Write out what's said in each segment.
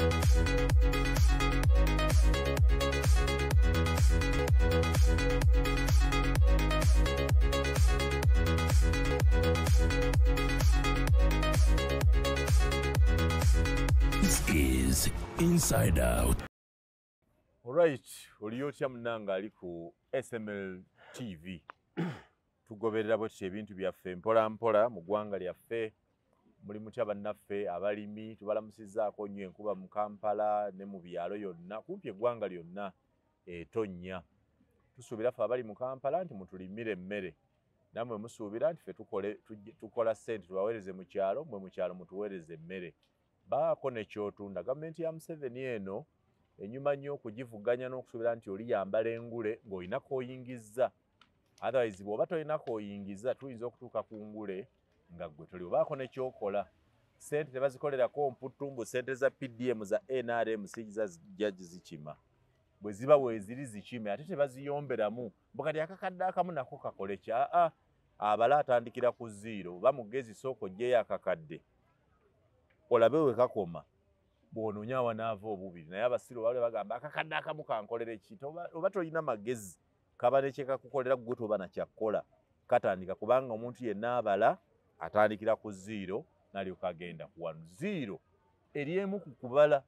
This is Inside Out. Alright, oliyotya munanga ali ku SML TV. Tugoberera bwetyo ebintu byaffe mpola mpola mu ggwanga lyaffe. Mulimu kya bannaffe abalimi tubalamusizaako nnyo enkuba mu Kampala ne mu byalo yonna kumpi eggwanga lyonna etonnya. Tusuubira ffe abali mu Kampala nti mutulimire emmere. Nammwe musuubira nti ffe tukola ssente tubaweereze mu kyalo, mmwe mu kyalo mutuweereze emmere. Baako ne kyotunda. Gavumenti ya Museveni eno enyuma nnyo okugivuganya n'okusuubira nti oli yambala engule ng'olina k'oyingizza. Otherwise bw'oba tolina k'oyingiza tuyinza okutuuka ku ngule nga ggwe toli. Obaako ne kyokola. Ssente tebazikolerako mputtumbu, ssente za PDM za NRM za judge zikima. Bwe ziba weeziri zikime ate tebaziyomberamu. Bukati akakadde akamu nako kakole kya abala atandikira ku zero. Oba mugezi sooka oggyeyo akakadde. Olabe we kakoma. Bw'onoonya wanaava obubiri. Naye abasiru bale bagamba akakadde akamu kankolere ki? Oba tolina magezi kaba ne kye kakukolera ggwe toba na kyakkola. Katandika kubanga omuntu yenna abala atandikira ku zero n'alyoka agenda ku wano. Zero eri emu ku kubala.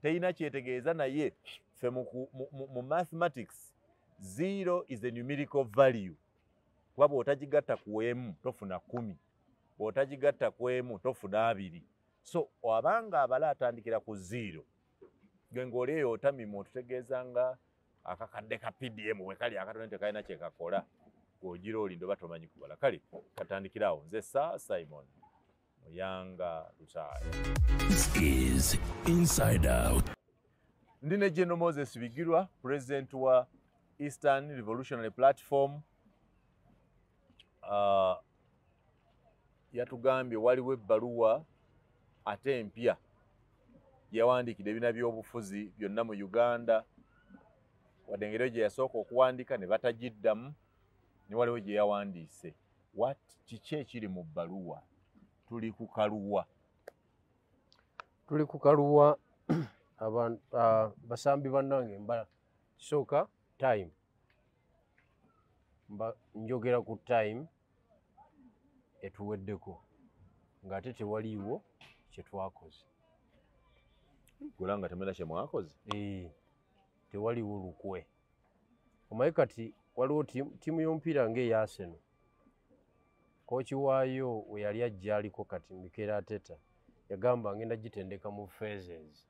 Teyina kyetegeeza naye ffe mu mathematics zero is a numerical value. Kuba bw'otagigatta ku emu tofuna 10. Bw'otagigatta ku emu tofuna 2. So abanga abala atandikira ku zero. Gwe ng'olieyo otamima otutegeeza nga akakadde ka PDM bwe kali akatone tekalina kye kakola. Gw'ogira olindo oba tomanyi kubala. Kale katandikirawo. Nze Simon Muyanga Lutaya. This is Inside Out. Ndi ne General Moses Bigirwa, President wa Eastern Revolutionary Platform. Yatugambye waliwo ebbaluwa ate empya yawandiikidde ebibiina by'obufuzi byonna mu Uganda. Wadde engero gye yasooka okuwandiika ne batagiddamu, ne waliwo gye yawandiise. Kiki ekiri mu bbaluwa? Tuli ku kaluwa. Tuli ku kaluwa basambi bannange kisooka time. Njogera ku time etuweddeko ng'ate tewaliiwo kye twakoze. Gula nga temulina kye mwakoze? Tewaliiwo lukwe. Omanyi kati waliwo ttiimu y'omupiira ng'eya Arsenal. Kooki waayo we yali ajja aliko kati Mikel Arteta yagamba ngenda gitendeka mu phases.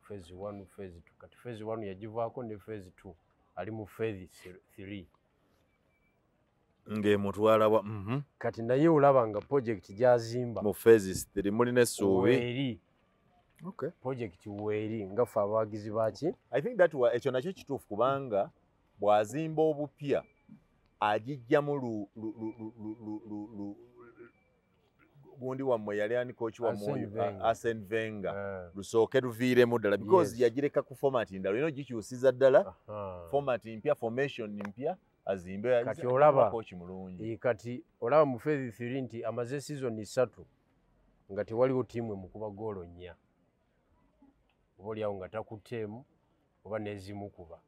Phase 1, phase 2. Kati phase 1 yagivaako ne phase 2 ali mu phase 3. Ng'emutwala wa kati naye olaba nga project gyazimba mu phases 3 mulina essuubi. Weeri. Okay. Project weeri nga ffe abawagizi baki. I think that ekyo nakyo kituufu kubanga bw'azimba obupya agijjamu gundi wammwe yali ani coach wammwe Arsene Wenger lusooke luviiremu ddala because yagireka ku format ndala olina ogikyusiza ddala format mpya formation mpya azimbe kati olaba coach mulungi. Kati olaba mu phase 3 nti amaze season 3 nga tewaliwo ttiimu emukuba goolo 4. Oba oliawo nga takuteemu oba n'ezimu kuba.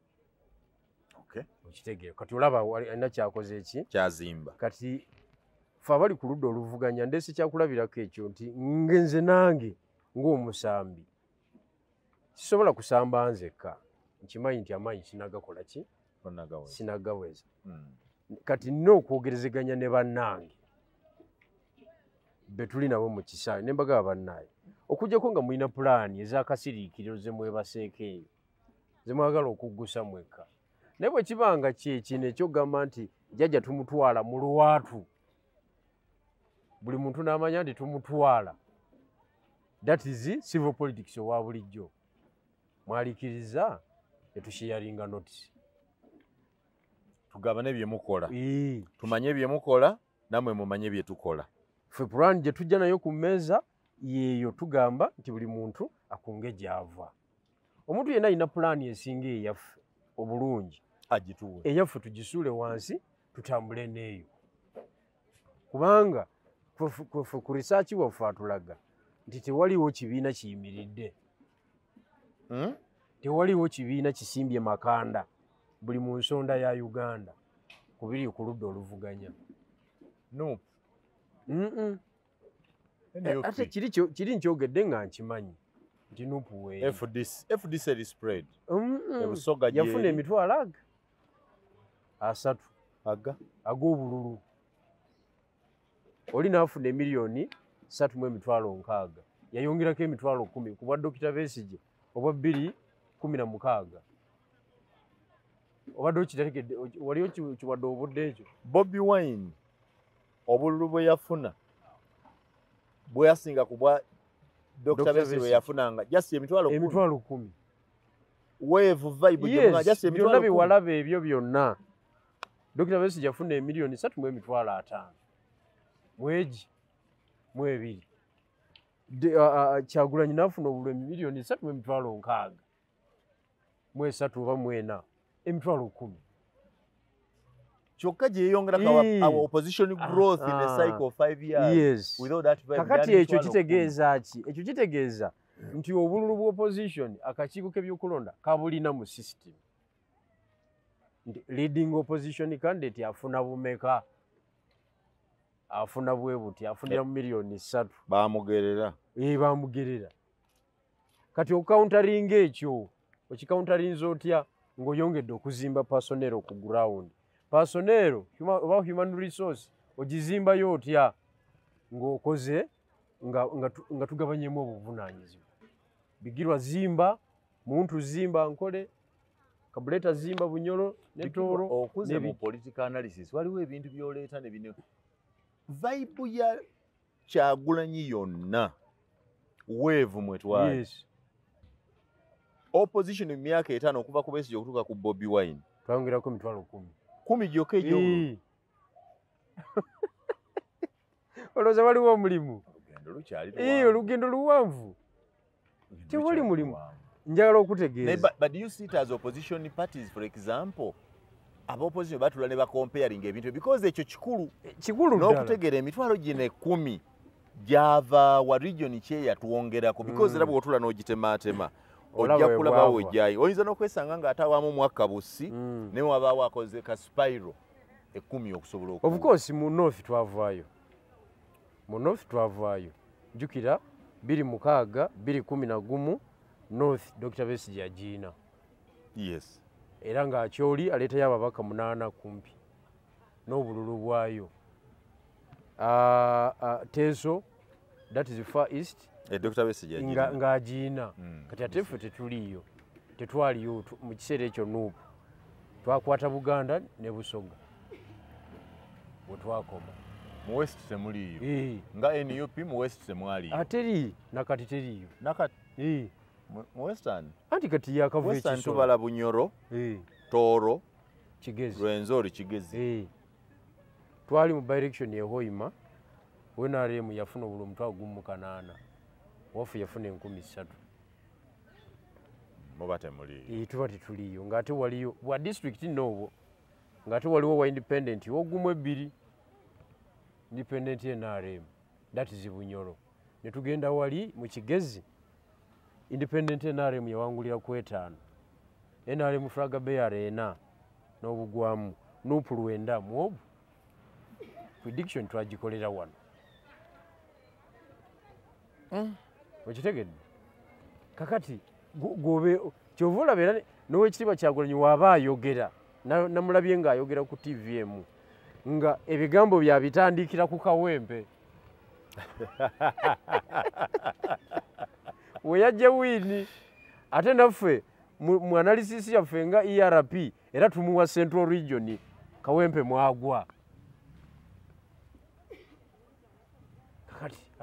Okay. Okitegeera. Kati olaba alina kyakoze eki? Kyazimba. Kati ffe abali ku ludda oluvuganya ndeese kyakulabirako ekyo nti ngenze nange ng'omusambi sisobola kusamba nzekka. Nkimanyi nti amaanyi sinagakola ki? Sinagaweza. Kati nina okwogerezeganya ne bannange be tuli nabo mu kisaawe ne mbagamba bannaaye okuggyako nga mulina pulaani ez'akasiriikiriro ze mwebaseeko eyo ze mwagala okuggusa mwekka. Naye bwe kiba nga kyekino ekyogamba nti jjajja tumutwala mu lwatu, buli muntu n'amanya nti tumutwala, that is civil politics owa bulijjo. Mwalikiriza etushiyaringa notice. Tugabane bye mukola. Tumanye bye mukola namwe mumanye bye tukola. Ffe pulaani gye tujja nayo ku mmeeza yeeyo tugamba nti buli muntu akunge gy'ava. Omuntu yenna alina pulaani esinga eyaffe obulungi agituwe. Eyaffe tugisuule wansi tutambule n'eyo. Kubanga ku research waffe atulaga nti tewaliwo kibiina kiyimiridde. Tewaliwo kibiina kisimbye makanda buli mu nsonda ya Uganda kubiri ku ludda oluvuganya. No. Ate kiri nkyogedde nga nkimanyi nti Nuupu weeri. FDC spread. Yafuna emitwalo asatu ag'obululu. Oli n'afuna emiliyoni 3.6. Yayongerako emitwalo 10 ku bwa Dr. Besigye obwa 2016. Obadde okitegekedde waliyo kiwadde obudde ekyo. Bobi Wine obululu bwe yafuna bwe yasinga ku bwa Dr. Besigye yafunanga just emitwalo 10. Wave vibe yes, just emitwalo 10. Byonna biwalabe ebyo byonna. Dr. Besigye yafuna emiliyoni 3.5. Mweji mwebiri. Kyagulanyi n'afuna obululu emiliyoni 3.6. Mwesatu oba mwena emitwalo 10. Kyokka gye yeyongerako our opposition growth in a cycle of 5 years. Yes. Without that vibe. Kakati ekyo kitegeeza ki? Ekyo kitegeeza nti obululu bwa opposition akakiiko k'ebyokulonda kabulina mu system. Leading opposition candidate afuna bumeka. Afuna bwe buti afunira mu miliyoni 3. Bamugerera. Bamugerera. Kati okounteringa ekyo okikounterinza otya ng'oyongedde okuzimba personnel ku ground. Personnel oba human resource ogizimbayo otya ng'okoze nga tugabanyemu obuvunaanyizibwa. Bigirwa zimba, muntu zimba Nkole, Kabuleta zimba Bunyoro ne Tooro. Okuze mu political analysis waliwo ebintu by'oleeta ne bino. Vibe ya Kyagulanyi yonna wave mwetwali. Yes. Opposition mu myaka 5 okuva ku Besigye okutuuka ku Bobi Wine. Twayongerako emitwalo 10. 10 gyokka egyo. Olowooza waliwo omulimu? Olugendo luwanvu. Tewali mulimu. Njagala okutegeeza. But do you see it as opposition parties, for example? Opposition batula ne ba comparing ebintu because ekyo kikulu ddala. N'okutegeera emitwalo gino 10 gyava wa region kye yatuwongerako because era bw'otula n'ogitemaatema ojja kulabawo ojjayo. Oyinza n'okwesanga ng'atawaamu mwaka busi ne wabaawo akoze ka spiral 10 okusobola Of course mu North twavaayo. Jjukira 2016 2011 North Dr. Besigye yagiina. Yes. Era ng'akyoli aleetayo ababaka 8 kumpi n'obululu bwayo. Teso, that is Far East. Dr. Besigye ng'agiina. Kati ate ffe tetuliyo. Tetwaliyo mu kiseera ekyo Nuupu. Twakwata Buganda ne Busoga. Bwe twakoma. Mu West temuliyo. Nga NUP mu West temwaliyo. Ateri nakati teriyo. Nakati. Mu Western. Anti kati yakavuyo Western tubala Bunyoro. Tooro. Kigezi. Rwenzori Kigezi. Twali mu direction ye Hoima. NRM yafuna obululu 1,800. Wafu yafuna 3,000. Muba temuliyo. Tuba tetuliyo. Ng'ate waliyo bwa district n'obwo. Ng'ate waliwo wa independent ogumu 2. Independent NRM. That is Bunyoro. Ne tugenda wali mu Kigezi. Independent NRM yawangulira ku 5. NRM Fraga Bear 4 n'obugwamu. Nuupu 9 mu prediction twagikolera wano. Okitegedde? Kakati gobe kyovula bera n'owekitiibwa Kyagulanyi waba ayogera namulabye ng'ayogera ku TVM nga ebigambo bya bitandikira ku kawempe. We yajja wini ate naffe mu analysis yaffe nga ERP era tumuwa Central Region kawempe mwagwa.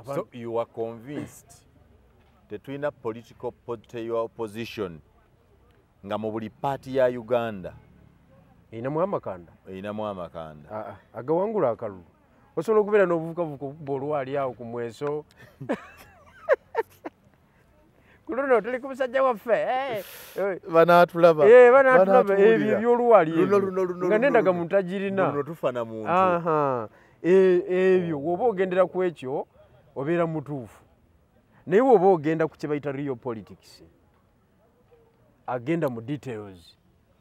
So you are convinced tetulina political opposition nga mu buli party ya Uganda erinamu amakanda? Erinamu amakanda. Agawangula akalulu. Osobola okubeera n'obuvukavuka obubba ali awo ku mweso. Kulono tuli ku musajja waffe. Banaatulaba. Banaatulaba ebyo eby'oluwali ebyo. Nga nendaga muntu agirina. Luno tufana muntu. Ebyo woba ogendera ku ekyo obeera mutuufu. naye oba ogenda ku kye bayita real politics agenda mu details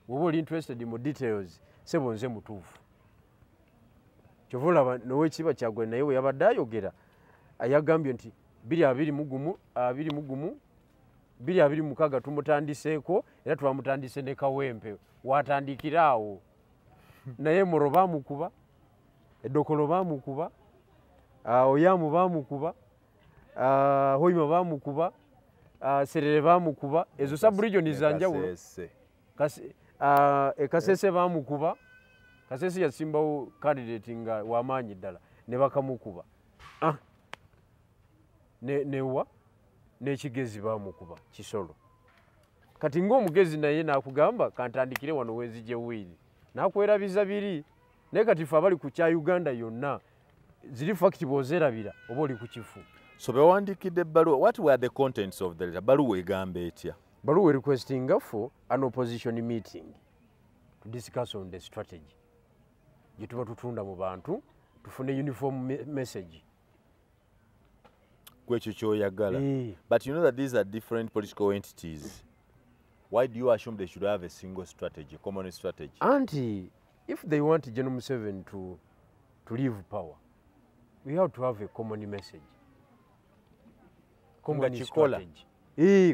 woba oli interested mu details sebo nze mutuufu kyova olaba nowekiba Kyagulanyi naye we yabadde ayogera ayagambye nti 2026 tumutandiseeko era twamutandise ne Kawempe watandikira awo naye Moro baamukuba Edokolo baamukuba Oyamu baamukuba Hoima baamukuba Serere baamukuba ezo sub-region zanjawulo Kasese baamukuba Kasese yasimbawo candidate nga wamaanyi ddala ne bakamukuba newa n'ekigezi baamukuba Kisolo kati ng'omugezi naye n'akugamba kantandikire wano wenzije wiiri n'akwerabiza biri naye kati ffe abali ku kya Uganda yonna ziri fact bw'ozerabira oba oli ku kifu. So bewandikidde ebbaluwa, what were the contents of the letter? Baluwa egamba etya? Baluwa requesting for an opposition meeting to discuss on the strategy gye tuba tutunda mu bantu tufune uniform message. Kwekyo kyoyagala. But you know that these are different political entities. Why do you assume they should have a single strategy, common strategy? Auntie, if they want General Museveni to leave power, we have to have a common message. Common strategy.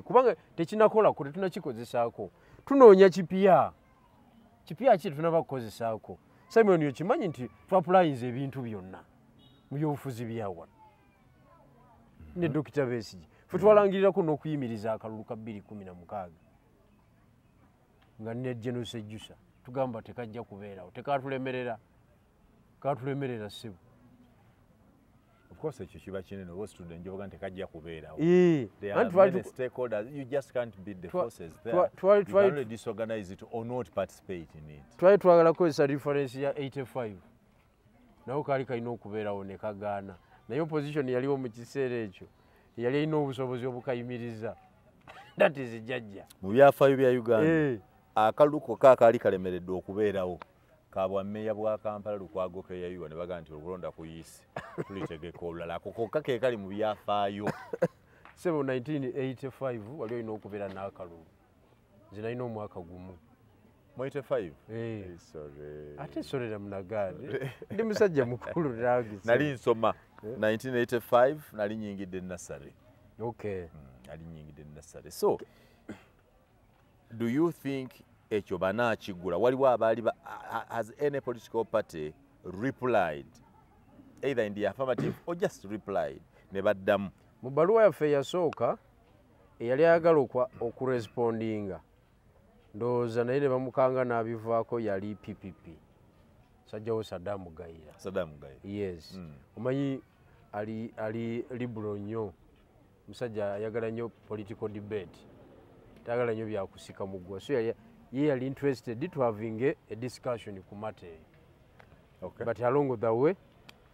Kubanga tekinakola ko tetunakikozesaako. Tunoonya kipya. Kipya ki tunaba kukozesaako. Simon yokimanyi nti twapulayinze ebintu byonna mu byobufuzi byawa. Ne Dr. Besigye. Ffe twalangirirako n'okuyimiriza akalulu ka 2016. Nga ne General Sejjusa tugamba tekajja kubeerawo tekatulemerera ssebo. Of course ekyo kiba kinene oba student njoga tekajja kubeerawo. They are many stakeholders. You just can't beat the forces there. You can only disorganize it or not participate in it. Twagala kukozesa reference ya 85 nawo kaali kalina okubeerawo ne kagaana naye opposition yaliwo mu kiseera ekyo yali alina obusobozi obukayimiriza. That is jjajja mu byafaayo bya Uganda. Akaluko kaali kalemereddwa okubeerawo kabwa meya bwa Kampala lukwagoke yayiwa ne baga nti okulonda kuyiisi tulitegeka olulala kokka ke kali mu byafaayo. Sebo 1985 wali olina okubeera n'akalulu nze nalina omwaka gumu mu 85. Sorry. Ate sorera munagaade ndi musajja mukulu nange nali nsoma 1985 nali nyingidde nursery. Okay. Nali nyingidde nursery. So do you think ekyo banaakigula waliwo abaali has any political party replied either in the affirmative or just replied ne baddamu? Mu baluwa yaffe yasooka eyali ayagala okurespondinga ndowooza naye ne bamukanga n'abivaako yali PPP sajjawo Saddam Gayira. Yes. Omanyi ali liberal nnyo musajja ayagala nnyo political debate tayagala nnyo byakusika muggwa so ye yali interested to having a discussion ku matter. Okay. But along the way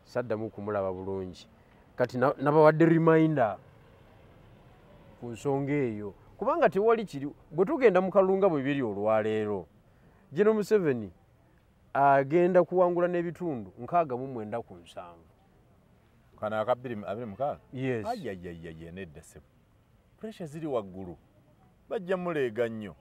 Saddam kumulaba bulungi kati nabawadde reminder ku nsonga eyo kubanga tewali kiri bwe tugenda mu kalunga bwe biri olwaleero General Museveni agenda kuwangula n'ebitundu 69 kana aka 26. Yes. Ayayayaya nedda sebo pressure ziri waggulu bajja muleega nnyo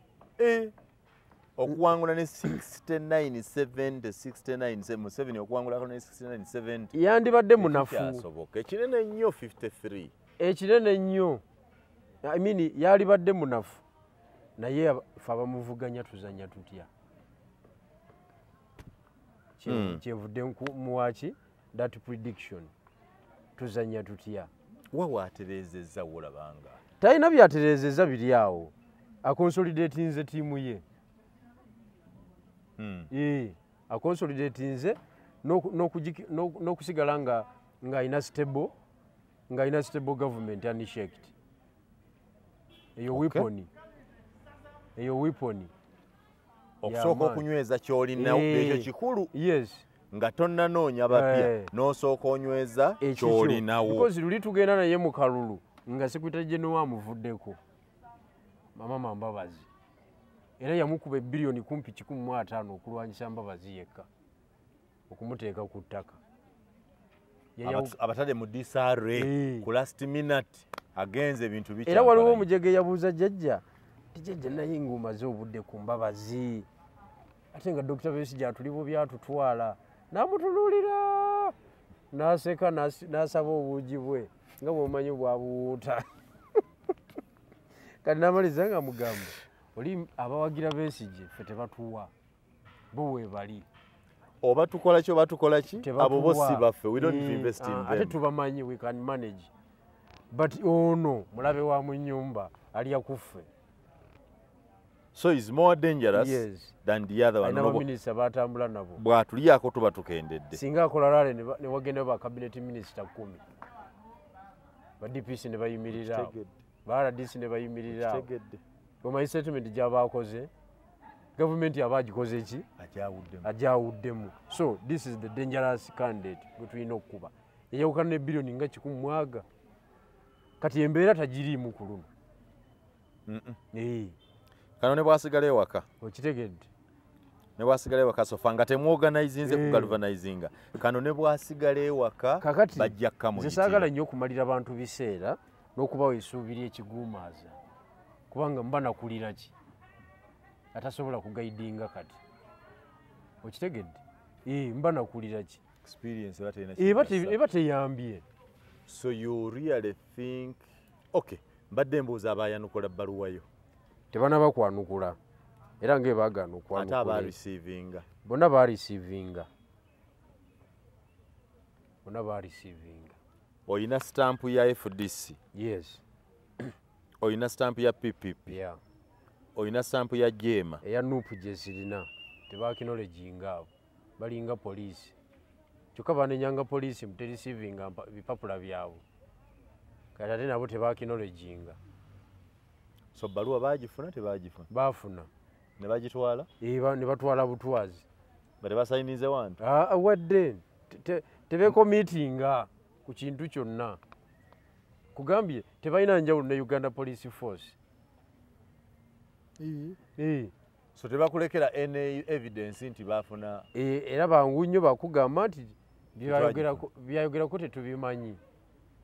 okuwangula ne 69-70 Museveni okuwangulako ne 69-70 yandibadde munafu kyasoboka ekinene nnyo 53 ekinene nnyo I mean yalibadde munafu naye ffe abamuvuganya tuzanya tutya kyevudde muwaki that prediction tuzanya tutya wawaterezeza wolabanga talina byaterezeza biri awo akonsolidatinze tiimu ye akonsolidatinze n'okusigala nga alina stable government unshaked. Eyo weaponi okusooka okunyweza kyolina ekyo kikulu. Yes. Nga tonnanoonya bapya n'osooka onyweza kyolinawo because luli tugenda naye mu kalulu nga Secretary General amuvuddeko Mama Mbabazi era yamukuba billion kumpi 15 okulwanyisa Mbabazi yekka okumuteeka ku ttaka abatade mu DSRA ku last minute agenze ebintu bikyampa era waliwo omujege yabuuza jjajja tijjajja naye ng'omaze obudde ku mbabazi ate nga Dr. Besigye atulibo byatutwala n'amutunuulira n'aseka n'asaba obuugi bwe nga bw'omanyi bwabuwuuta kati n'amaliza nga mugamba oli abawagira Besigye ffe tebatuwa bo weebali oba tukola ki oba tukola ki Tebatuwa. abo bossi baffe we don't invest in ate them. tubamanyi we can manage but ono mulabe wa mu nnyumba alya kuffe So is more dangerous Yes. than the other one. alina baminisita batambula nabo Bwatulyako tuba tukendedde. singa akola lale ne wagenda ba cabinet minister 10 ba DPC ne bayimirira awo, ba RDC ne bayimirira awo. Tegedde. Omanyi settlement gy'abaakoze gavumenti abagikoze eki Ajawuddemu. ajawuddemu. So this is the dangerous candidate gwe tulina okukuba eyawukana ne billioni nga 100 mwaga kati embeera tagiriimu ku luno. Kano ne bwasigala ewaka. Okitegedde Ne bwasigala ewaka sofa nga temworganizinze ku galvanizinga. Kano ne bwasigala ewaka kakati bajja kkamuyitira. nze saagala nnyo okumalira bantu biseera n'okubawa essuubi ly'ekiguumaaza kubanga mba nakulira ki atasobola kugaidinga kati okitegedde mba nakulira ki Experience batena. eba teyambye. So you really think okay, mbadde mbuuza abayanukula bbaluwayo. Tebanaba kwanukula era ng'ebaagaana Ate okwanukula abareceiving. bonna barecevinga bonna barecevinga. Oyina stamp ya FDC. Yes. Oyina stamp ya PPP. Yeah. Oyina stamp ya Jema. eya nuupu gye zirina tebakinoleginga abo balinga poliisi kyokka banenyanga poliisi muterisivinga bipapula byabwe kati ate nabo tebakinoleginga. So baluwa bagifuna tebagifuna. Baafuna Ne bagitwala. ne batwala butwazi Bate basayinize wantu. wadde tebekomitinga ku kintu kyonna kugambye tebalina njawulo ne Uganda Police Force. So tebakulekera any evidence nti bafuna. Era bangu nnyo bakugamba nti byayogerako tetubimanyi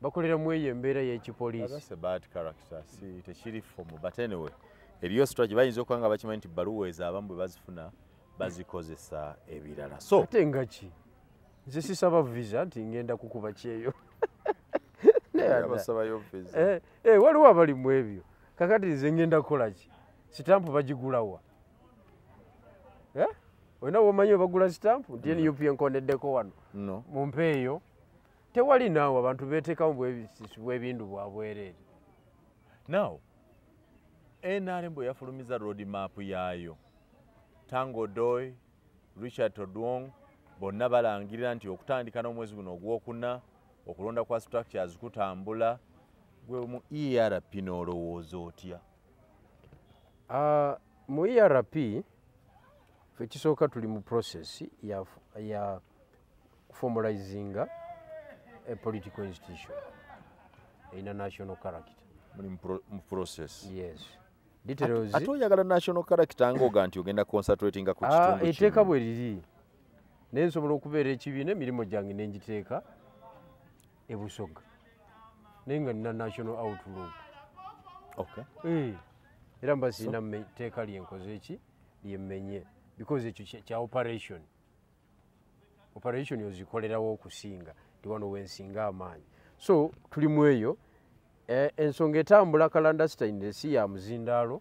bakolera mu eyo embeera y'ekipoliisi. That's a bad character. Si tekiri fomu. But anyway, eriyo strategy bayinza okuba nga bakimanyi nti baluwa ezo abamu bwe bazifuna bazikozesa ebirala. So ate nga ki nze sisaba visa nti ngenda kukuba kyeyo. basabayo visa. Waliwo abali mu ebyo kakati nze ngenda kukola ki sitampu bagigulawa olina womanyi we bagula sitampu nti NUP enkondeddeko wano No. mumpeeyo tewali naawe abantu beteekamu bwebindu bwabwereere. Now, NRM bwe yafulumiza road map yaayo, Tango Doi, Richard Odwong, bonna balangirira nti okutandika n'omwezi guno ogwokuna okulonda kwa structures kutambula. Gwe mu ERP n'olowooza otya? Mu ERP ffe kisooka tuli mu process ya formalizinga a political institution in a national character. Muli mu process. Yes. Details Ate oyagala national character ng'oga nti ogenda concentratinga ku kitundu kino. Eteeka bwe riri naye nsobola okubeera ekibiina emirimu gyange ne ngiteeka e Busoga naye nga nina national outlook. Okay. Era mba sirina tteeka lyenkoze eki lyemmenye because ekyo kya operation ozikolerawo okusinga ti wano wensinga amaanyi. So tuli mu eyo ensonga etambula kalandasitayini si ya muzindaalo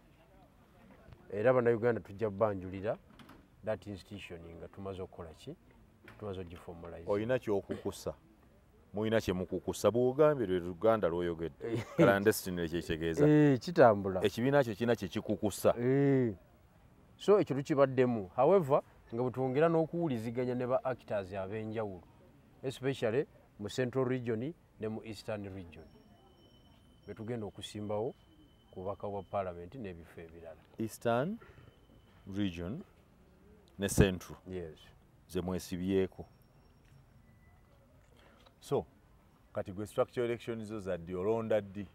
era bannayuganda tujja banjulira that institution nga tumaze okukola ki tumaze ogiformalize. Oyina kyokukusa. Muyina kyemukukusa bw'ogambye lwe Luganda lw'oyogedde. Clandestine ekyo kitegeeza. Kitambula. Ekibiina kyo kina kye kikukusa. So ekyo tukibaddemu. However, nga bwe twongera n'okuwuliziganya ne ba actors ab'enjawulo, especially mu Central Region ne mu Eastern Region. Be tugenda okusimbawo ku bubaka bwa Parliament n'ebifo ebirala. Eastern Region ne Central. Yes. Ze mwesibyeko. So, kati gwe structural elections zo zaddi olonda ddi?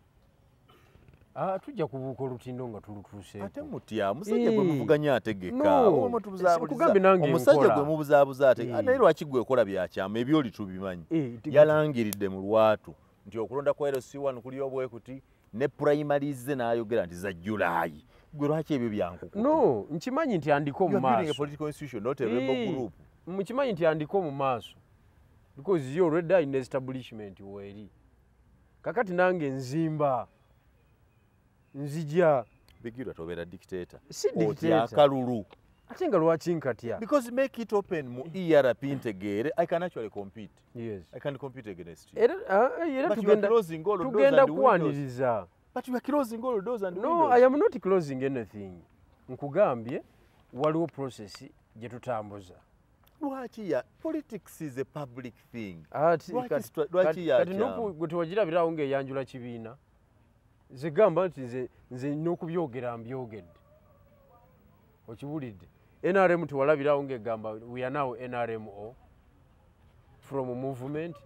Tujja kubuuka olutindo nga tulutuuseeko. Ate mutya musajja gwe muvuganya ategeka. No, Omusajja gwe mubuzaabuza ategeka. Naye lwaki gwe okola byakyama ebyoli tubimanyi. Yalangiridde mu lwatu nti okulonda kwa LC1 kuli obwekuti ne primaries n'ayogera nti za July. Gwe lwaki ebyo byankukuta? No, nkimanyi nti andiko mu You are building a maaso. political institution, not a rebel group. Mukimanyi nti andiko mu maaso. Because you already in establishment weri. Kakati nange nzimba. Nzija. Bigirwa tobeera dictator. Si Otya dictator. akalulu. Ate nga lwaki nkatya? Because make it open mu ERP integrate, I can actually compete. Yes. I can compete against you. Era But you are closing all doors tugenda and windows. kwaniriza. But you are closing all doors and No, windows. I am not closing anything. Nkugambye waliwo process gye tutambuza. Lwaki ya politics is a public thing. Ati Lwaki ya kati gwe tewagirabirawo ng'eyanjula kibiina. Nze gamba nti nze n'okubyogera mbyogedde. Okiwulidde. NRM tewalabirawo ng'egamba we are now NRMO from movement.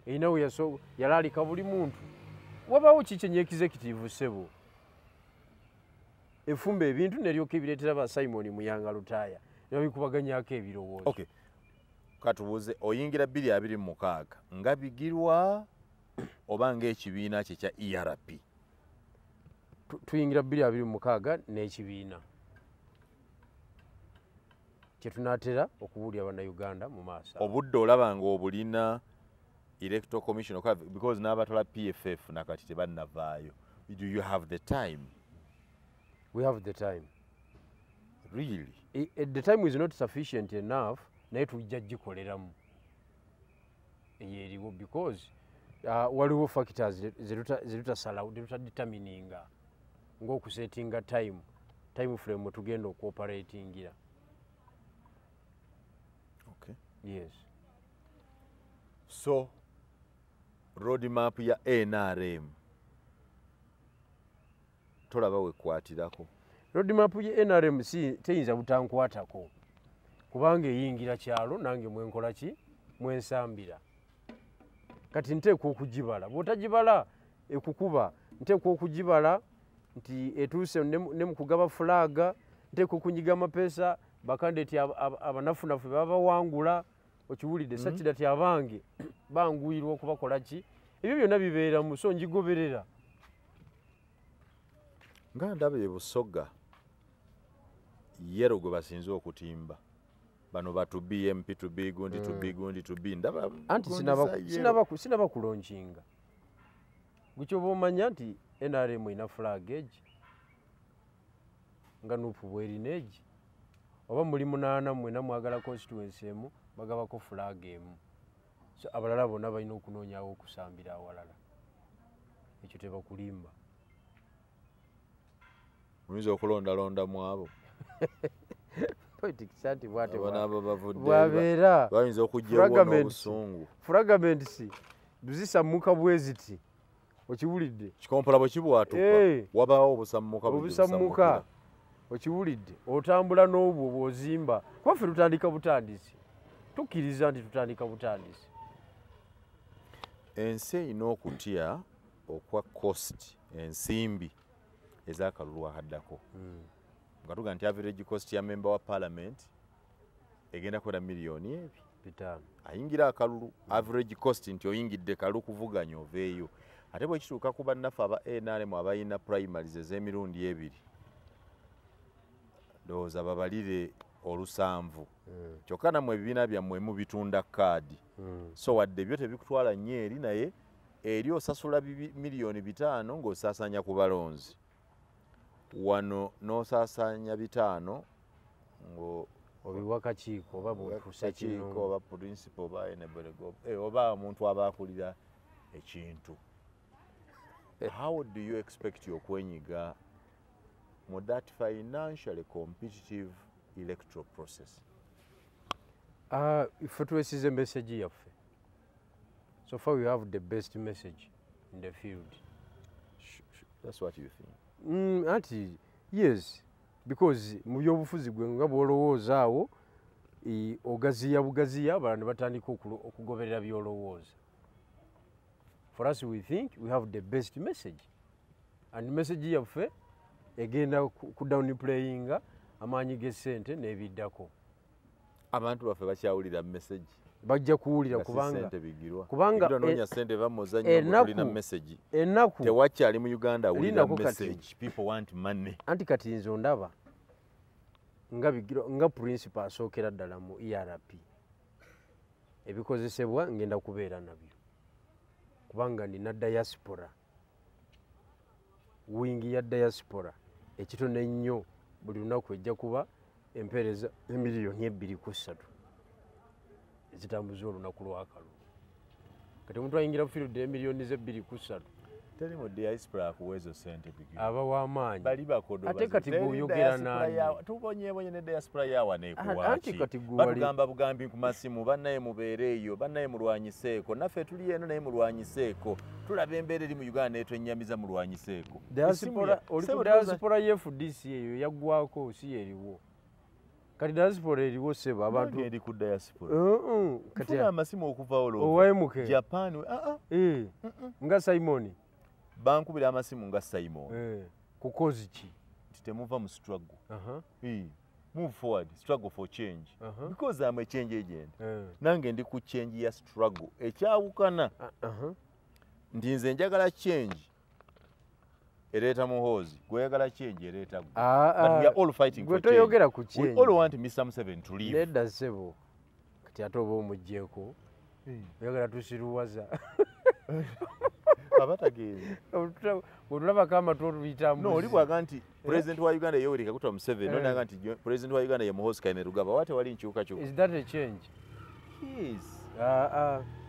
Erina we yalaalika buli muntu. Wabaawo ki kyenye executive ssebo. Efumba ebintu neryoka ebireetera ba Simon Muyanga Lutaaya. Nebabikubaganyako ebirowoozo. Okay. Katubuuze oyingira 2026 nga bigirwa oba ng'ekibiina kye kya ERP. Tuyingira 2026 n'ekibiina. Kyetunaatera okubuulira bannayuganda mu maaso. Obudde olaba ng'obulina electoral commission because n'abatwala PFF nakati tebannavaayo. Do you have the time? We have the time. Really? The time is not sufficient enough naye tujja gikoleramu. Eriwo because waliwo factors zetutasalawo ng'okusetinga time frame tugenda okuoperatingira. Okay. Yes. So roadmap ya NRM tolaba wekwatirako. Roadmap ya NRM teyinza butankwatako kubanga eyingira kyalo nange mwenkola ki mwensambira. Kati nteekwa okugibala. Bw'otagibala ekukuba. Nteekwa okugibala nti etuuse ne mu kugaba fulaga, nteekwa okunyiga amapeesa bakandidate abanafunafu babawangula. Okiwulidde sakidati abange banguyirwa okubakola ki. Ebyo byonna bibeera mu so njigoberera. Nga ndaba e Busoga yero gwe basinze okutimba. Bano batu BMP to B gundi to B gundi to B ndaba Anti sinaba kulonkinga. Gukyoba omanya nti NRM ina flag age nga nupu bwerina age. Oba muli 8 mwena mwagala constituency emu bagabako flag emu. So abalala bonna balina okunoonyawo okusambira awalala. Ekyo tebakulimba. Muyinza okulondalonda mu abo. Politics anti bwate bwabeera bayinza okujjawo n'obusungu. Fragments buzisammuka bweziti. Okiwulidde? Kikompola bwe kibwatuka wabaawo obusammuka. Okiwulidde? Otambula n'obwo bw'ozimba. Kuba ffe tutandika butandisi. Tukkiriza nti tutandika butandisi. Ensi erina okutya okwa cost ensimbi ez'akalulu akaddako. Nga tuga nti average cost ya member wa parliament egenda kwera miliyoni 5. Ayingira akalulu average cost nti oyingidde kalulu kuvuganya oveeyo. Ate bwe kituuka ku bannaffe aba NRM abayina primaries ez'emirundi 2 ndowooza babalire olusanvu. Kyokka nammwe ebibiina byammwe mubitunda kaadi. So wadde ebyo tebikutwala nnyo eri naye eri osasula miliyoni 5 ng'osaasanya ku balonzi. Wano n'osaasanya 5 obiwa kakiiko oba kakiiko oba principal oba eneberego oba omuntu aba akulira ekintu. How do you expect okwenyiga mu that financially competitive electoral process? Ife twesize message yaffe. So far we have the best message in the field. That's what you think? Anti, yes, because mu byobufuzi gwe nga bw'olowooza awo ogaziya abalala ne batandika okugoberera by'olowooza. For us we think we have the best message. And message yaffe egenda ku downplayinga amaanyi g'essente n'ebiddako. Abantu baffe bakyawulira message. bajja kuwulira kubanga nonya sente bamuzanya kulina message ennaku tewakyali mu Uganda awulira message people want money anti kati nze ndaba nga principal asookera ddala mu ERP ebikozesebwa ngenda kubeera nabyo kubanga nina diaspora wingi ya diaspora ekitono ennyo buli lunaku ejja kuba empeereza emiliyoni 2.3 ezitambuza olunaku lw'akalulu kati omuntu ayingira field emiliyoni 2.3 teri mu diaspora akuwezo sente bigira aba w'amaanyi bali bakodo ate kati bw'oyogera nani tubonyebonye ne diaspora yawa anti kati bagamba bugambi ku masimu bannaye mubeere eyo bannaye mulwanyiseeko naffe tuli eno naye mulwanyiseeko tulaba embeera eri mu Uganda etwennyamiza mulwanyiseeko diaspora y'FDC eyo yaggwako si eriwo kati diaspora eriwo seba abantu eri ku diaspora kati amasimu okuva owaemuke Japan nga Simon bankubira amasimu nga Simon kukozi ki temuva mu struggle move forward struggle for change because I'm a change agent nange ndi ku change ya struggle ekyawukana ndi nze njagala change ereeta muhoozi gweyagala change ereeta but we are all fighting for change toyogera ku change we all want Mr. Museveni to leave nedda sebo kati ate oba omugjeeko oyagala tusiruwaza abatageze olulabako amatu oluyitamu no oli bwaga nti president wa Uganda Yoweri Kaguta Museveni onaga nti president wa Uganda ye Muhoozi Kainerugaba wate wali nkyukakyuka is that a change yes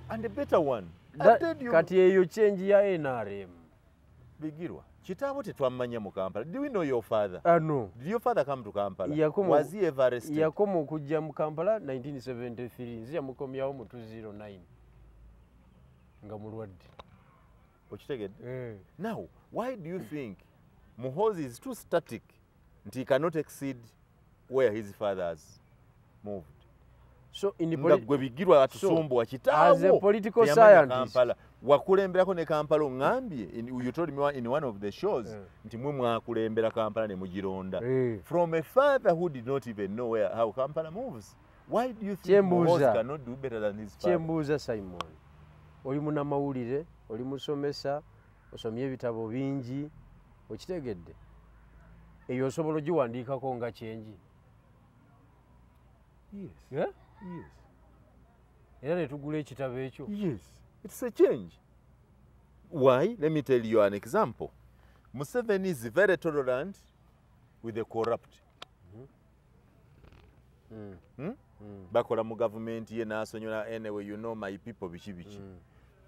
and a better one kati eyo change ya NRM bigirwa kitaabo tetwammanya mu Kampala do we know your father no did your father come to Kampala was he ever arrested yakoma okujja mu Kampala 1973 nzi yamukomyawo mu 209 nga mulwadde okitegedde now why do you think Muhoozi is too static nti he cannot exceed where his father has moved so gwe bigirwa atusumbuwa kitaawo as a political scientist wakulemberako ne Kampala ngambye you told me in one of the shows nti mwe mwakulembera Kampala ne mugironda from a father who did not even know how Kampala moves why do you think Muhoozi cannot do better than his father kyembuuza Simon oli munamawulire oli musomesa osomye ebitabo bingi okitegedde eyo osobola ogiwandiikako nga kyenji yes era netugula ekitabo ekyo yes it's a change why let me tell you an example Museveni is very tolerant with the corrupt bakola mu government ye nasonyola anyway you know my people biki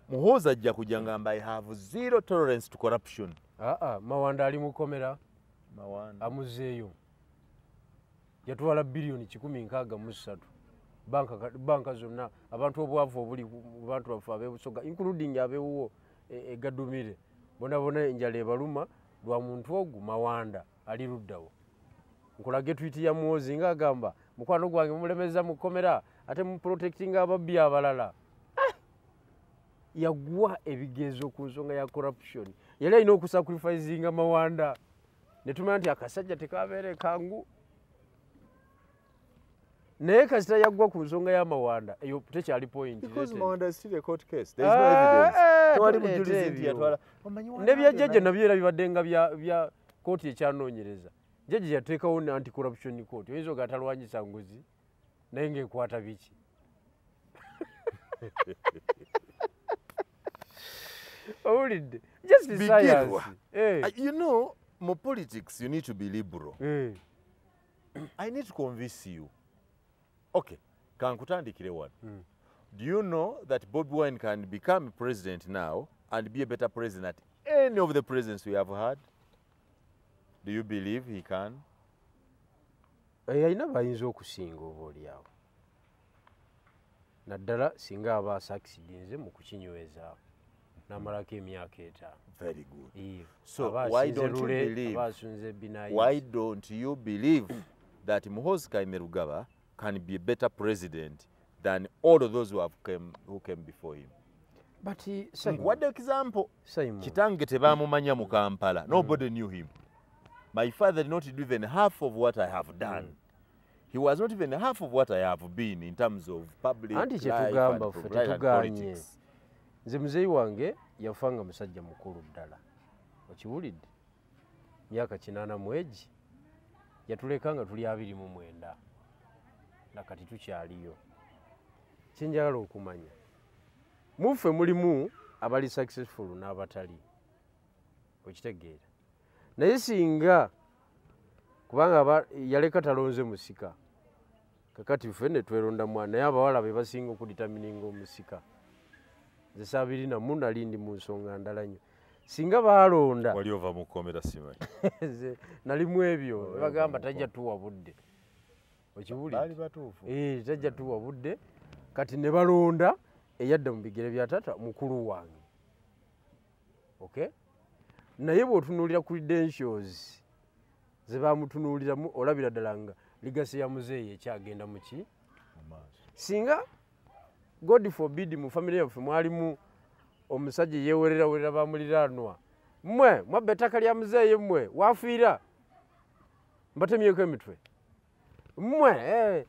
Muhoozi ajja kujja ngamba I have zero tolerance to corruption Mawanda ali mukomera Mawanda amuzeeyo yatwala billioni 163 banka zonna abantu obwavu obuli bantu bafu abebusoga including abewuwo egadumire bona enjala ebaluma lwa muntu ogu Mawanda ali luddawo nkolage tweet ya Muhoozi nga agamba mukwano gwange mulemeza mukomera ate mu protecting ababbi abalala yagwa ebigezo ku nsonga ya corruption yali alina okusacrificinga Mawanda netumanya nti akasajja tekabeere kangu naye kasita yagwa ku nsonga ya Mawanda eyo tekyali point because Mawanda is still a court case there is no evidence tewali mujulizi nti yatwala nebya jjajja nabyo era bibaddenga bya kooti ekyanoonyereza jjajja yateekawo anti corruption court oyinza ogatalwanyisa nguzi naye ng'ekwata biki owulidde just science you know mu politics you need to be liberal I need to convince you okay kankutandikire wano do you know that Bobi Wine can become president now and be a better president at any of the presidents we have had do you believe he can alina bayinza okusinga oba oliawo naddala singa aba succeedinze mu kukinyweza namalako emyaka 5 very good so why don't you believe that Muhoozi Kainerugaba can be a better president than all of those who came before him but what example kitange tebamumanya mu Kampala nobody knew him my father did not do even half of what I have done He was not even half of what I have been in terms of public life and politics. Nze muzeyi wange yafanga musajja mukulu ddala. Okiwulidde? Myaka 80 mwegi yatulekanga tuli 29 nakati tukyaliyo. Kyenjagala okumanya muffe mulimu abali successful n'abatali. Okitegeera. Naye singa kubanga yaleka talonze musika kakati ffe ne tweronda mwana naye abawala be basinga okuditamininga omusika. Nze saabiri na munda lindi mu nsonga ndala nnyo. Singa baalonda wali ova mu kkomera simanyi. Nalimu ebyo bagamba tajja tuwa budde. Okiwulidde? Baali batuufu. Tajja tuwa budde kati ne balonda eyadda mu bigere bya taata mukulu wange. Okay? Naye bw'otunuulira credentials ze baamutunuuliramu olabira ddala nga ligasi ya muzeeyi ekyagenda mu ki? Singa God forbid mu family yaffe mwalimu omusajja yeewerera bamuliraanwa. Mmwe mwabba ettaka lya muzeeyi mmwe waafiira mbatemyeko emitwe. Mmwe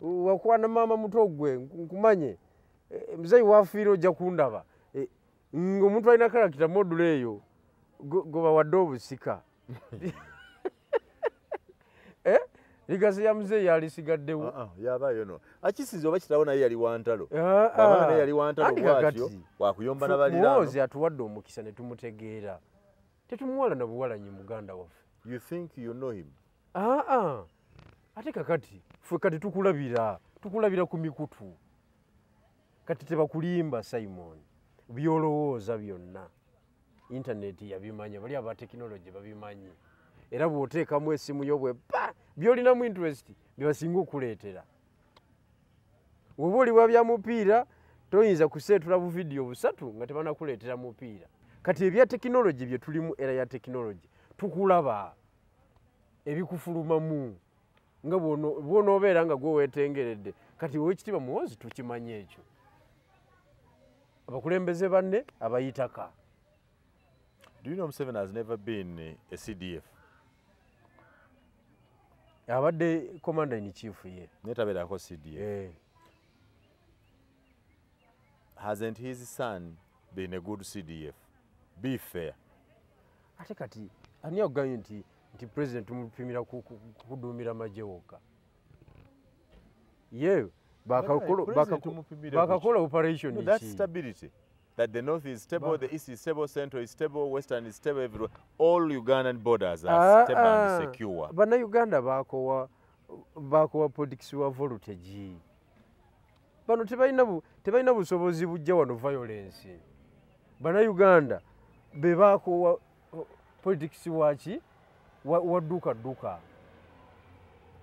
wakwana maama muto gwe nkumanye muzeeyi waafiira ojja kundaba. Ng'omuntu alina karakita module eyo goba wadde obusika. Ligasi ya muzeeyi alisigaddewo. Yabaayo no. Akisinze oba kitaawo naye yali wantalo. Baba naye yali wantalo bwatyo wakuyomba n'abaliraano. Muhoozi atuwadde omukisa ne tumutegeera. Tetumuwala na buwalanyi muganda waffe. You think you know him? Ate kakati ffe kati tukulabira ku mikutu. Kati tebakulimba Simon. Byolowooza byonna. Intaneti yabimanya bali aba technology babimanyi. Era bw'oteekamu essimu yo bwe byolinamu interest byebasinga okuleetera. Bw'oba oliwa bya mupiira toyinza kuseetula bu video busatu nga tebanakuleetera mupiira. Kati ebya technology bye tulimu era ya technology tukulaba ebikufulumamu nga bw'onoobeera nga gwe weetengeredde. Kati Oweekitiibwa Muhoozi tukimanye ekyo. Abakulembeze banne abayitaka. Do you know Museveni has never been a CDF? Abadde commander in chief ye. Netabeerako CDF. Hasn't his son been a good CDF? Be fair. Ate kati ani agambye nti president tumupimira kuduumira magye wokka. Ye bakakola operation iki. That's stability. That the north is stable, the east is stable, central is stable, western is stable, everywhere. All Ugandan borders are stable and secure. Bana Uganda bakowa politics wa voltage. Bano tebalina busobozi bujja wano violence. Bana Uganda be bakowa politics waki wadduka.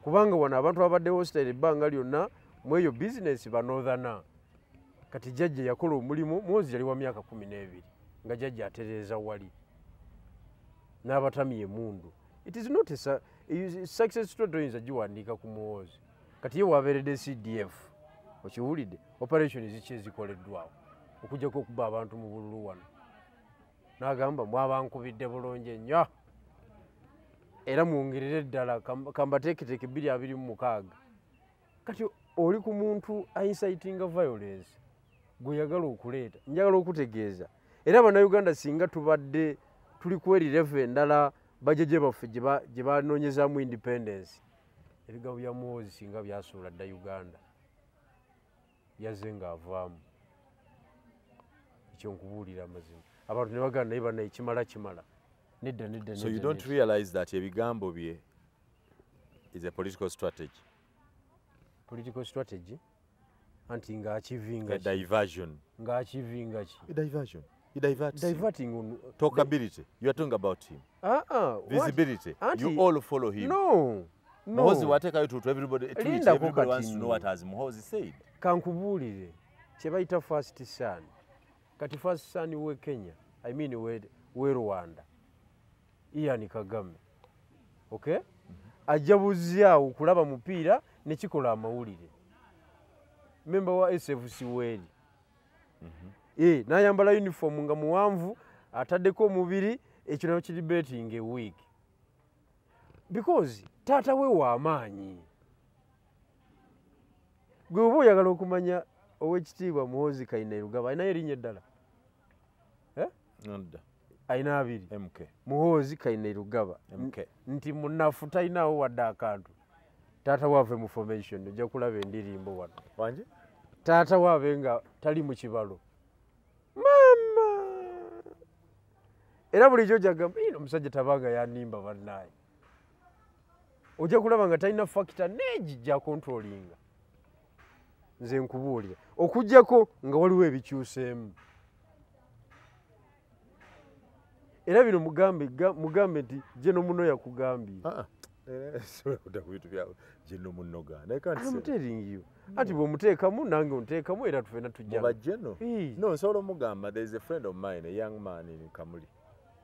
Kubanga wano abantu abadde hostile ebbanga lyonna mu eyo business banothana. Kati jjajja yakola omulimu Muhoozi yali wa myaka 12 nga jjajja atereeza wali n'abatami emundu. It is not a success story toyinza giwandiika ku Muhoozi. Kati ye wabeeredde CDF. Okiwulidde operation ziki ezikoleddwawo okujjako okuba abantu mu bululu wano. N'agamba mwabankubidde bulungi ennyo era mwongerere ddala kambateeketeeke 226. Kati oli ku muntu inciting violence gwe yagala okuleeta. Njagala okutegeeza era bannayuganda singa tubadde tuli ku eri level endala bajeje baffe gye banoonyezaamu independence ebigabo bya Muhoozi singa byasuula dda Uganda yazze ng'avaamu. Ekyo nkubuulira amazima. Abantu ne bagamba naye bannaye kimala. Nedda. So you don't realize that ebigambo bye is a political strategy? Political strategy? Anti ng'achivinga a diversion. Ng'achivinga ki? A diversion. He diverts. Diverting on talkability. You are talking about him. Visibility. You all follow him. No. Muhoozi wateka you to everybody. Everybody wants to know what has Muhoozi said. Kankubuulire kye bayita first son. Kati first son we Kenya. I mean we Rwanda. Ian Kagame. Okay? Ajabuzzaawo okulaba mupiira ne kikola amawulire. Member wa SFC weli. N'ayambala uniform nga muwanvu ataddeko omubiri ekyo nakyo kiri betting a week. Because taata we wa amaanyi. gwe oba oyagala okumanya ow'ekitiibwa Muhoozi Kainerugaba alinayo erinnya eddala alina abiri Muhoozi Kainerugaba nti munafu talinawo wadde akantu taata waave mu formation ojja kulaba endirimbo wano taata waave nga tali mu kibalo mama era bulijjo ojjagamba omusajja tabanga yanimba bannaaye ojja kulaba nga talina fakita neegi gya controllinga nze nkubuulira okuggyako nga waliwo ebikyuseemu era bino mugambe nti Jeno muno yakugambye I'm telling you ati bw'omuteekamu nange onteekamu era tufena tujja nsobola omugamba there is a friend of mine a young man in Kamuli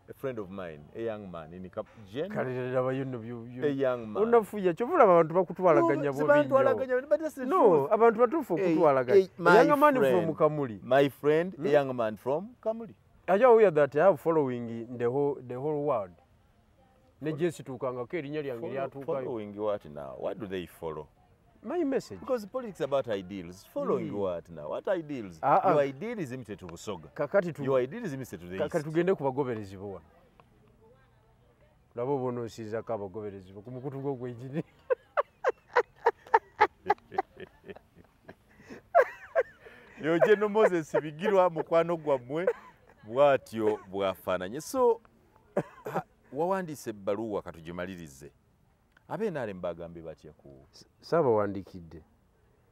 a friend of mine a young man in Kamuli kalera bayino a young man onafuya kyovula abantu bakutwalaganya no abantu batuufu okutwalaganya a young man from Kamuli my friend a young man from Kamuli are you aware that I have following in the whole world ne Jesse tukangako erinnya lyange lyatuukayo following what now what do they follow my message because politics about ideals following what now what ideals your ideal is limited to Busoga your ideal is limited to the kakati tugende ku bagoberezi bo wano labo bonoosiizako abagoberezi bo ku mukutu gw'ogwegiri yo Jeno Moses bigirwa mukwano gwammwe bwatyo bwafaananye so wawandiise ebbaluwa katugimalirize abenaale mbagambe batya ku saabawandikidde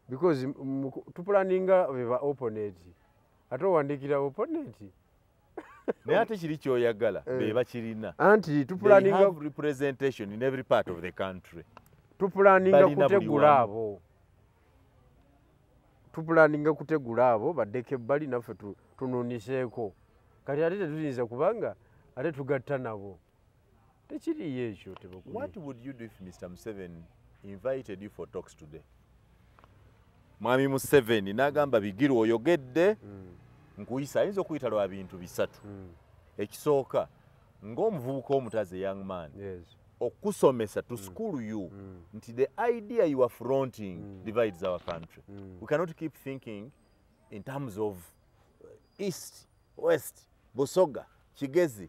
because tupulaninga beba opponent ate owandikira opponent naye ate kiri kyoyagala beba kirina anti tupulaninga representation in every part of the country tupulaninga kutegula abo baddeko ebbali naffe tunuuniseeko kati ate tetuyinza kubanga ate tugatta nabo tekiriyo ekyo what would you do if Mr. Museveni invited you for talks today mwami Museveni n'agamba Bigirwa oyogedde nkuyisa ayinza okuyita lwa bintu bisatu ekisooka ng'omuvubuka omutaze young man okusomesa to school you nti the idea you are fronting divides our country we cannot keep thinking in terms of east west Busoga Kigezi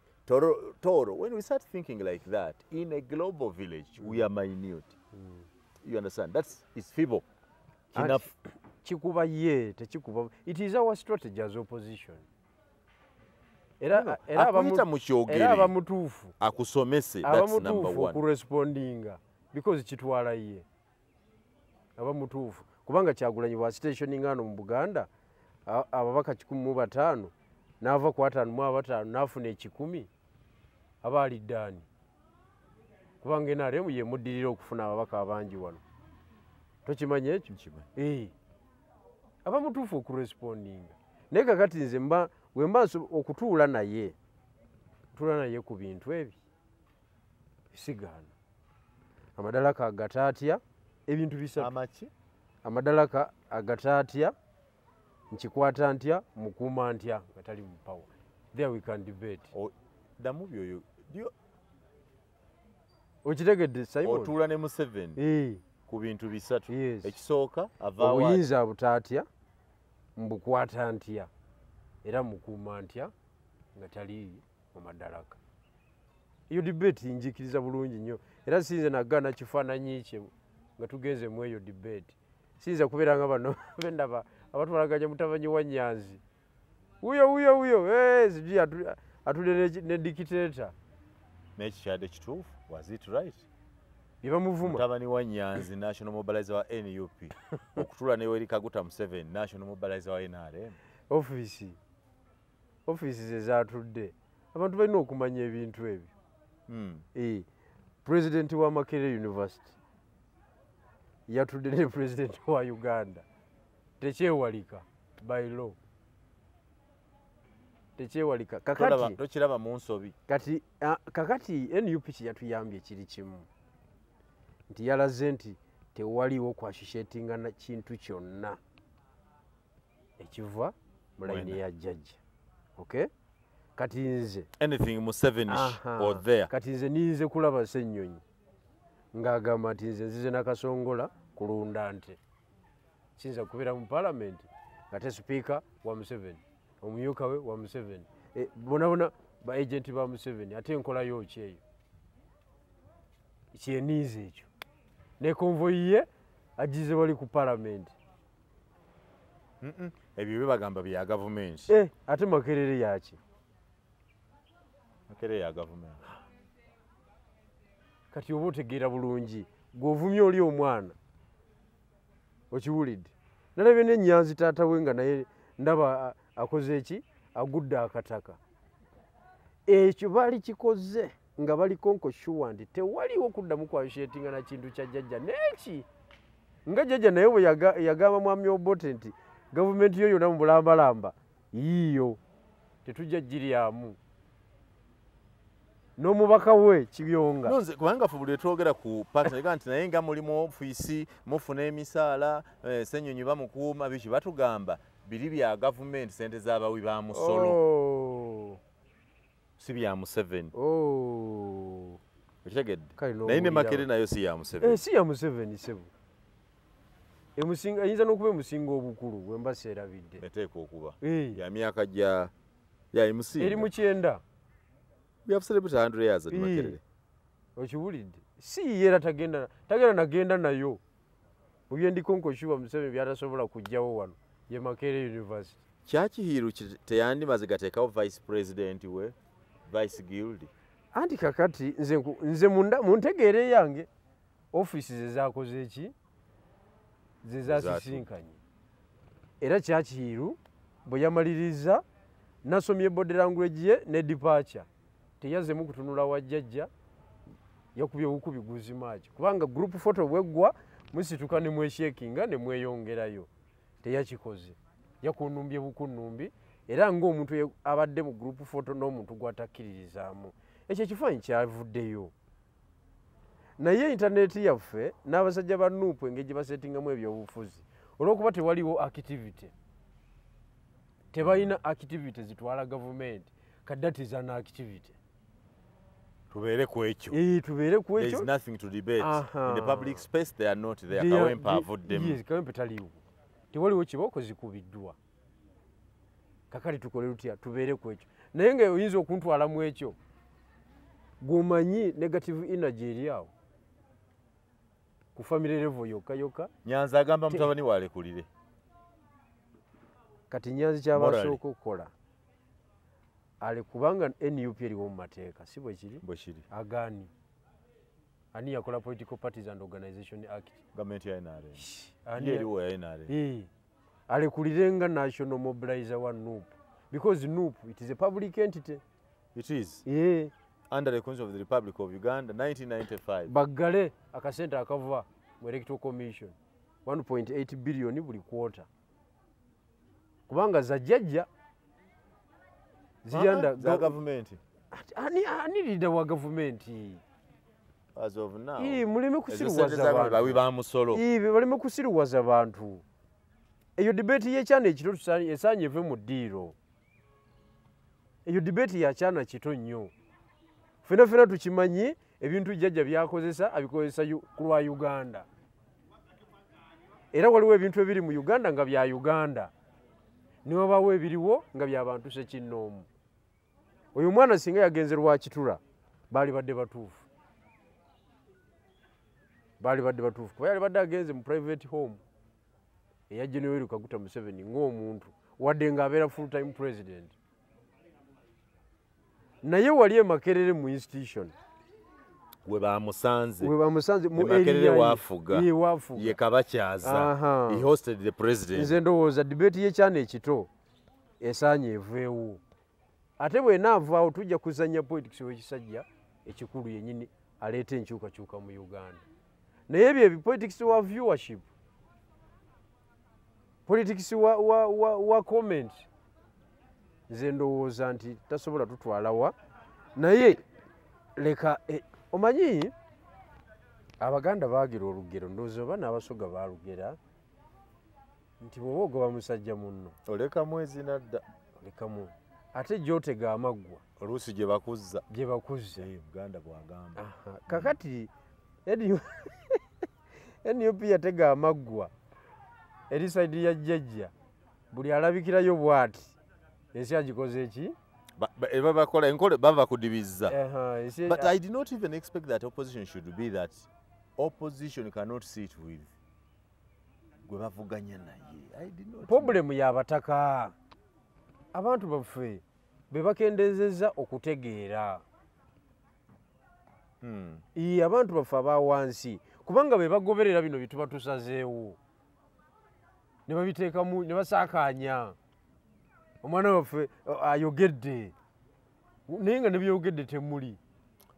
Toro when we start thinking like that in a global village we are minute you understand it's feeble enough kikuba ye tekikuba it is our strategy as opposition era abamutuufu akusomese that's number one okurespondinga because kitwala ye abamutuufu kubanga Kyagulanyi bwa stationing ano mu Buganda ababaka 15 n'ava ku 5 n'afuna 10 abaali ddaani kubanga NRM ye muddirira okufuna ababaka abangi wano tokimanya ekyo abamutuufu okurespondinga naye kakati nze wemba okutuula naye ku bintu ebyo bisigaana amadalaka agataatya ebintu bisatu amadalaka agataatya nkikwata ntya mukuuma ntya nga tali mu power there we can debate damu byoyo okitegedde Simon otuula ne Museveni ku bintu bisatu ekisooka avaawa obuyinza abutaatya mbukwata ntya era mukuuma ntya nga tali mu madalaka iyo debate njikiriza bulungi nnyo era sinze nagana kifaananyi kye nga tugenze mu eyo debate sinza kubeera nga bano bendaba abatwalaganya mutabanyi wa Nyanzi uyo sijui atule ne dictator nekikyadde kituufu was it right yebamuvuma mutabani wa Nyanzi national mobilizer wa NUP okutula ne Yoweri Kaguta Museveni national mobilizer wa NRM office zezatudde abantu balina okumanya ebintu ebyo president wa Makerere University yatudde ne president wa Uganda tekyewalika by law tekyewalika kakati tokiraba mu nsobi kati kakati NUP yatuyambye kiri kimu nti yalaze nti tewaliwo kwashishetinga na kintu kyonna ekiva mu line ya judge okay kati nze anything Museveni or there kati nze ninze kulaba Ssennyonyi ng'agamba nti nze nzize nakasongola kulunda nte kiyinza kubeera mu paalamenti ng'ate sipiika wa Museveni, omumyuka we wa Museveni, bonabona ba agenti ba Museveni, ate enkolayo ki eyo? Kyeniiza ekyo. Ne konvoyi ye agize wali ku paalamenti. Ebyo bye bagamba bya gavumenti. Ate Makerere yaki? Makerere ya gavumenti. Kati oba otegeera bulungi gw'ovumye oli omwana okiwulidde. Nalabye n'Ennyanzi taata we nga naye ndaba akoze eki? Agudde akataka. Ekyo baali kikoze nga bali konkoshuwa nti tewaliwo kuddamu kwashetinga na kintu kya jjajja n'eki. Nga jjajja naye bwe yagamba mwami Obote nti gavumenti yo yonna mu bulambalamba yiiyo tetujja giryamu. N'omubaka we Kibyonga. Nonze kubanga fu buli twogera ku partner nti naye nga mulimu ofiisi mufuna emisaala Ssenyonyi bamukuuma biki batugamba biri bya gavumenti sente z'abawi ba musolo. Si bya Museveni. Okitegedde? Naye ne Makerere nayo si ya Museveni. Si ya Museveni sebo. Ayinza n'okuba emusinga obukulu we mba seerabidde. Eteeka okuba. Ya myaka ya emusinga. Eri mu 9. We have celebrated 100 years at Makerere. Okiwulidde? Si yeera tagenda nagenda nayo. Mu byendikonkoshuwa Museveni byatasobola kujjawo wano ye Makerere University. Kyakihiiru teyandimaze gateekawo vice president we, vice guild. Anti kakati nze mu ntegeere yange ofiisi ze zaakoze eki? Ze zaasisinkanye. Era Kyakihiiru bwe yamaliriza nasomye body language ye ne departure. Teyazemu kutunula wa jjajja yakubye bukubi guzimaaki. Kubanga group photo bweggwa musituka ne mweshekinga ne mweyongerayo. Teyakikoze. Yakunumbye bukunumbi era ng'omuntu abadde mu group photo n'omuntu gw'atakkiririzaamu. Ekyo ekifaananyi kyavuddeyo. Naye internet yaffe n'abasajja ba Nuupu engeri gye basetingamu ebyobufuzi olw'okuba tewaliwo activity. Tebalina activity zitwala gavumenti kadati za na activity. Tubeere ku ekyo. Tubeere ku ekyo. There is nothing to debate. In the public space they are not there. Kawempe avuddemu. Yes, Kawempe taliwo. Tewaliwo kiboko zikubiddwa. Kakali tukole tutya tubeere ku ekyo. Naye nga oyinza okuntwala mu ekyo. Gomanyi negative energy eri awo. Ku family level yokka. Nyanzi agamba mutabani walekulire. Kati Nyanzi kyabasooka okukola. Ale kubanga NUP eriwo mu mateeka si bwe kiri? Bwe kiri. Agaani. Ani yakola Political Parties and Organization Act. Gavumenti ya NRM. Eriwo ya NRM. Alekulire nga national mobilizer wa NUP. Because NUP, it is a public entity. It is. Yeah. Under the Constitution of the Republic of Uganda, 1995. Baggale akasente akava mu Electoral Commission 1.8 billion buli quarter. Kubanga za jjajja ziyanda za gavumenti. Ani leader wa gavumenti. As of now. Muleme kusiruwaza abantu. Bawi ba musolo. Baleme kusiruwaza abantu. Eyo debate y'ekyana ekito esaanye eve mu ddiiro. Eyo debate ya kyana kito nnyo. Fena tukimanyi ebintu jjajja byakozesa abikozesa ku lwa Uganda. Era waliwo ebintu ebiri mu Uganda nga bya Uganda. Ne wabaawo ebiriwo nga by'abantu Ssekinnoomu. Oyo mwana singa yagenze lwa Kitula baali badde batuufu. Kuba yali badde agenze mu private home eya General Kaguta Museveni ng'omuntu wadde ng'abeera full time president. Naye wali Makerere mu institution. We bamusanze mu Makerere wafuga. Wafuga. Ye kabakyaza. He hosted the president. Nze ndowooza debate y'ekyana ekito esaanye eveewo. Ate bwe naavaawo tujja kuzanya politics w'ekisajja ekikulu yennyini aleeta enkyukakyuka mu Uganda. Naye ebyo politics wa viewership. Politics wa comment. Nze ndowooza nti tasobola tutwalawa. Naye leka omanyi Abaganda baagira olugero ndowooza oba n'Abasoga baalugera nti bw'oba ogoba musajja munno oleka mwezi nadda olekamu ate gy'otega amaggwa oluusi gye bakuzza Buganda bw'agamba. Kakati NUP yatega amaggwa eri side ya jjajja buli alabikirayo bwati ensi agikoze eki bakola enkole bava kudibiza. ensi But I did not even expect that opposition should be that opposition cannot sit with gwe bavuganya naye. I did not. problem y'abataka abantu baffe be bakendezezza okutegeera abantu baffe abawansi kubanga be bagoberera bino bituba tusazeewo ne babiteekamu ne basaakaanya omwana waffe ayogedde naye nga ne byeyogedde temuli.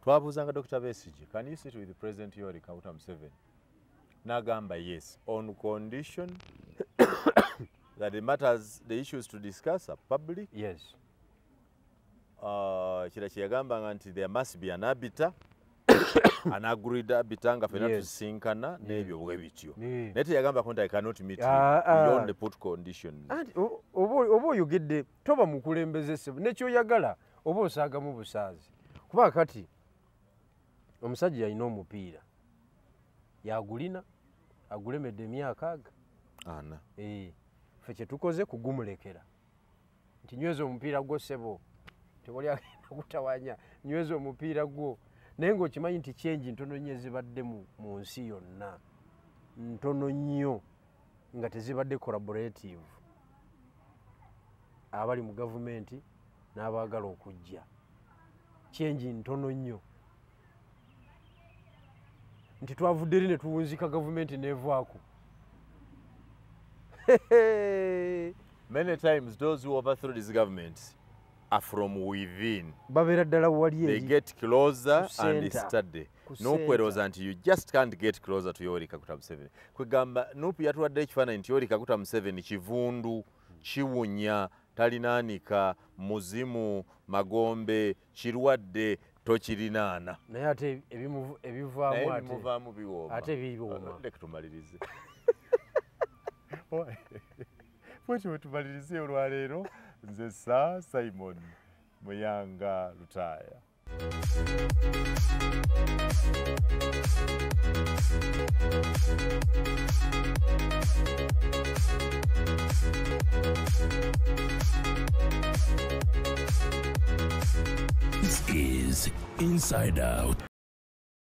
Twabuuzanga Dr. Besigye, can you sit with President Yoweri Kaguta Museveni? N'agamba yes, on condition that the issues to discuss are public. Yes. Kira kye yagambanga nti there must be an arbiter, an agreed arbiter nga fena tusinkana n'ebyo bwe bityo. Naye teyagambako nti I cannot meet beyond the put conditions. Oba oyogedde toba mukulembeze ssebo nekyoyagala oba osaagamu busaazi kuba kati omusajja yalina omupiira yagulina agulemedde emyaka aga ana ffe kyetukoze kugumulekera nti nyweza omupiira gwo ssebo tewali agenda kutawanya nyweza omupiira gwo naye ng'okimanyi nti kyenji ntono nnyo ezibadde mu nsi yonna ntono nnyo nga tezibadde collaborative abali mu gavumenti n'abaagala okujja kyenji ntono nnyo nti twavudde eri ne tuwunzika gavumenti neevaako. Many times those who overthrow this government are from within. Babeera ddala wali they get closer and study. N'okweroza nti you just can't get closer to Yoweri Kaguta Museveni. Kwegamba Nuupu yatuwadde ekifaananyi nti Yoweri Kaguta Museveni kivundu, kiwunya, talinaanika, muzimu, magombe, kirwadde, tokirinaana. Naye ate ebimuvaamu biwooma. Ate biwooma. Leka tumalirize. Bwetyo bwe tumalirize olwaleero nze Sir Simon Muyanga Lutaaya. This is Inside Out.